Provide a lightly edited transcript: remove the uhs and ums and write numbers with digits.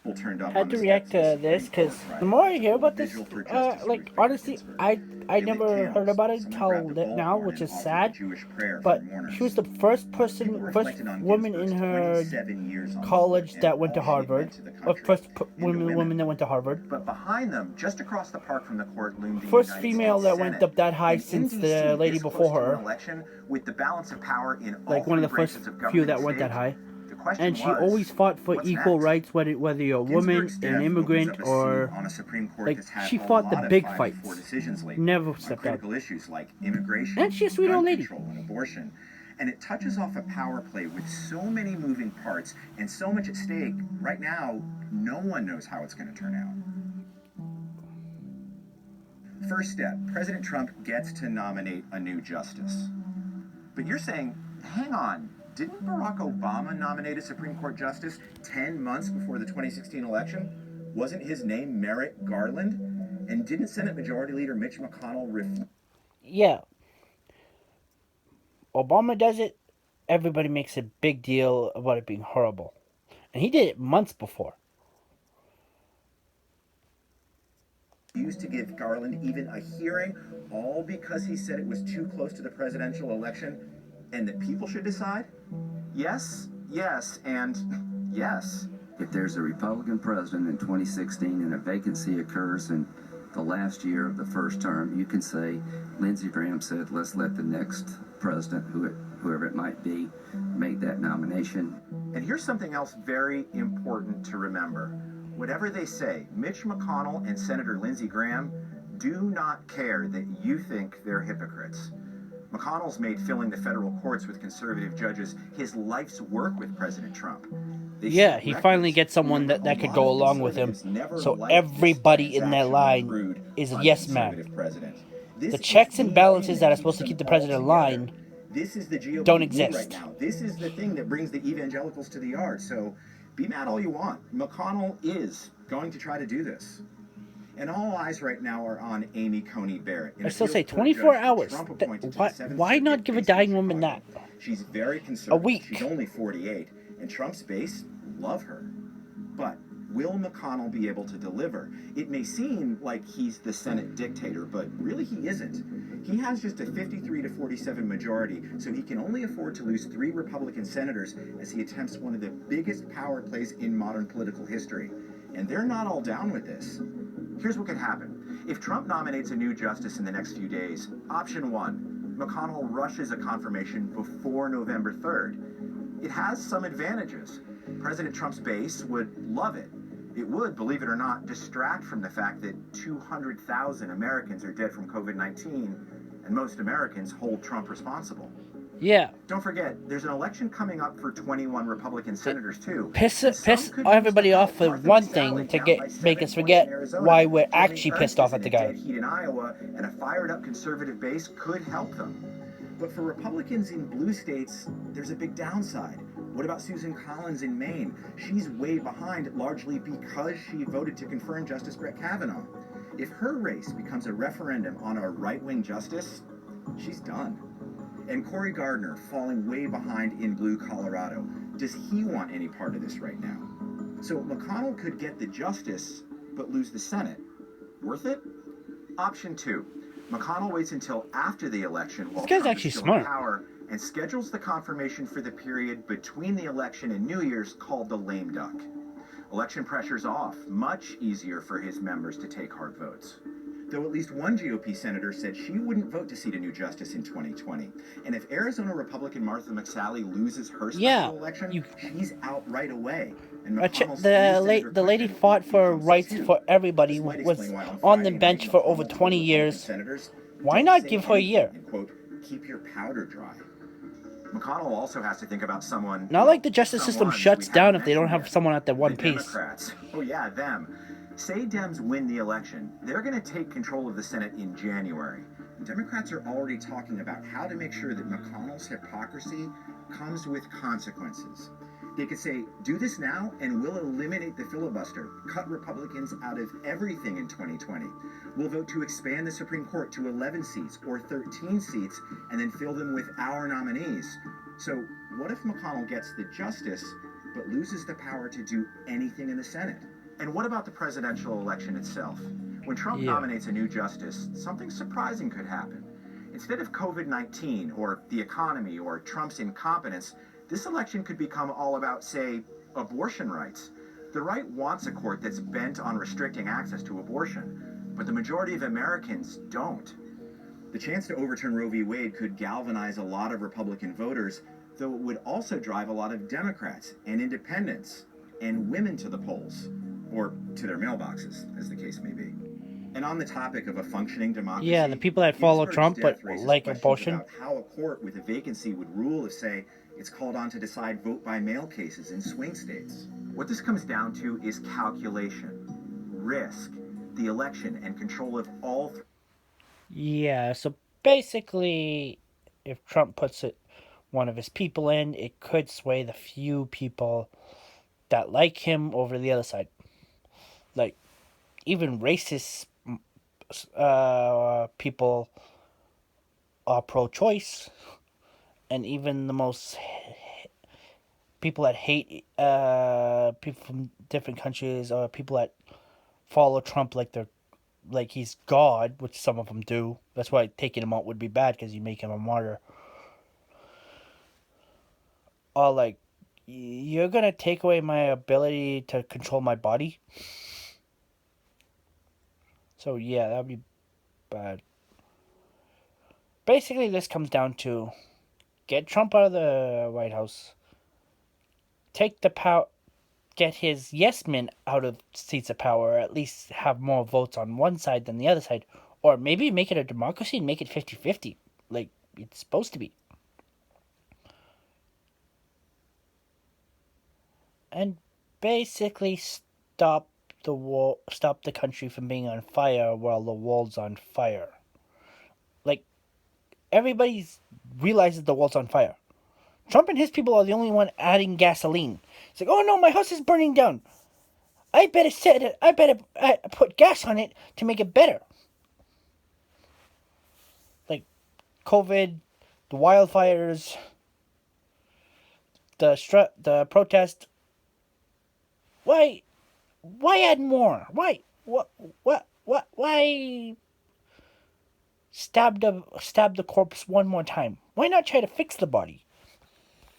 had to react to this because the more I hear about this, like honestly, I never heard about it until now, which is sad. But she was the first woman in her college that went to Harvard, or woman that went to Harvard. But behind them, just across the park from the court, loomed the First United female States that Senate. went up that high And in since the D.C., lady this close before to an her, election, with the balance of power in all like one of three the first branches of few government that and went that state, high. the question And she was, always fought for what's equal next? rights, whether you're a woman, Ginsburg's an death immigrant, opens up a seat or on a Supreme Court like that's had she a fought the lot of big 5-4 fights. decisions lately Never on stepped out. critical issues like immigration, And she's a sweet gun old lady. control, and abortion. And it touches off a power play with so many moving parts and so much at stake. Right now, no one knows how it's going to turn out. First step, President Trump gets to nominate a new justice. But you're saying, hang on, didn't Barack Obama nominate a Supreme Court justice 10 months before the 2016 election? Wasn't his name Merrick Garland? And didn't Senate Majority Leader Mitch McConnell refuse? Yeah, Obama does it. Everybody makes a big deal about it being horrible, and he did it months before. To give Garland even a hearing, all because he said it was too close to the presidential election and that people should decide? Yes, yes, and yes. If there's a Republican president in 2016 and a vacancy occurs in the last year of the first term, you can say Lindsey Graham said, let's let the next president, whoever it might be, make that nomination. And here's something else very important to remember. Whatever they say, Mitch McConnell and Senator Lindsey Graham do not care that you think they're hypocrites. McConnell's made filling the federal courts with conservative judges his life's work with President Trump. Yeah, he finally gets someone that could go along with him. So everybody in that line is a yes man. The checks and balances that are supposed to keep the president in line don't exist. Right now. This is the thing that brings the evangelicals to the yard. So be mad all you want. McConnell is going to try to do this. And all eyes right now are on Amy Coney Barrett. I still say 24 hours. Why not give a dying woman that? She's very conservative. A week. She's only 48, and Trump's base love her. But will McConnell be able to deliver? It may seem like he's the Senate dictator, but really he isn't. He has just a 53 to 47 majority, so he can only afford to lose 3 Republican senators as he attempts one of the biggest power plays in modern political history. And they're not all down with this. Here's what could happen. If Trump nominates a new justice in the next few days, option 1, McConnell rushes a confirmation before November 3rd. It has some advantages. President Trump's base would love it. It would, believe it or not, distract from the fact that 200,000 Americans are dead from COVID-19, and most Americans hold Trump responsible. Yeah. Don't forget, there's an election coming up for 21 Republican senators, too. Piss everybody off for one thing to make us forget why we're actually pissed off at the guy. Heat in Iowa, and a fired-up conservative base could help them. But for Republicans in blue states, there's a big downside. What about Susan Collins in Maine? She's way behind, largely because she voted to confirm Justice Brett Kavanaugh. If her race becomes a referendum on a right-wing justice, she's done. And Cory Gardner falling way behind in blue Colorado. Does he want any part of this right now? So McConnell could get the justice, but lose the Senate. Worth it? Option 2. McConnell waits until after the election while This guy's Trump actually is still smart. in power and schedules the confirmation for the period between the election and New Year's called the lame duck. Election pressure's off. Much easier for his members to take hard votes. Though at least one GOP senator said she wouldn't vote to seat a new justice in 2020. And if Arizona Republican Martha McSally loses her special election, she's out right away. And The lady fought for rights for everybody, was on the bench for over 20 years. Why not give her a year? And, quote, keep your powder dry. McConnell also has to think about someone... Not like the justice system shuts down if they don't have someone at the one piece. Democrats. Oh yeah, them. Say Dems win the election, they're going to take control of the Senate in January. And Democrats are already talking about how to make sure that McConnell's hypocrisy comes with consequences. They could say, do this now and we'll eliminate the filibuster, cut Republicans out of everything in 2020. We'll vote to expand the Supreme Court to 11 seats or 13 seats and then fill them with our nominees. So what if McConnell gets the justice but loses the power to do anything in the Senate. And what about the presidential election itself? When Trump nominates a new justice, something surprising could happen. Instead of COVID-19 or the economy or Trump's incompetence, this election could become all about, say, abortion rights. The right wants a court that's bent on restricting access to abortion, but the majority of Americans don't. The chance to overturn Roe v. Wade could galvanize a lot of Republican voters, though it would also drive a lot of Democrats and independents and women to the polls, or to their mailboxes, as the case may be. And on the topic of a functioning democracy, Yeah, the people that follow Ginsburg's Trump but death raises like questions abortion. about how a court with a vacancy would rule if, say, it's called on to decide vote-by-mail cases in swing states. What this comes down to is calculation, risk, the election, and control of all. Yeah, so basically, if Trump puts one of his people in, it could sway the few people that like him over the other side. Like, even racist people are pro-choice, and even the most people that hate people from different countries, or people that follow Trump like he's God, which some of them do. That's why taking him out would be bad, because you make him a martyr. Are like, you're gonna take away my ability to control my body. So yeah, that'd be bad. Basically, this comes down to get Trump out of the White House, take the power, get his yes men out of seats of power, or at least have more votes on one side than the other side, or maybe make it a democracy and make it 50-50, like it's supposed to be. And basically stop the country from being on fire while the world's on fire. Like, everybody realizes the world's on fire. Trump and his people are the only one adding gasoline. It's like, oh no, my house is burning down. I better put gas on it to make it better. Like, COVID, the wildfires, the protest. Why add more? Why stab the corpse one more time? Why not try to fix the body?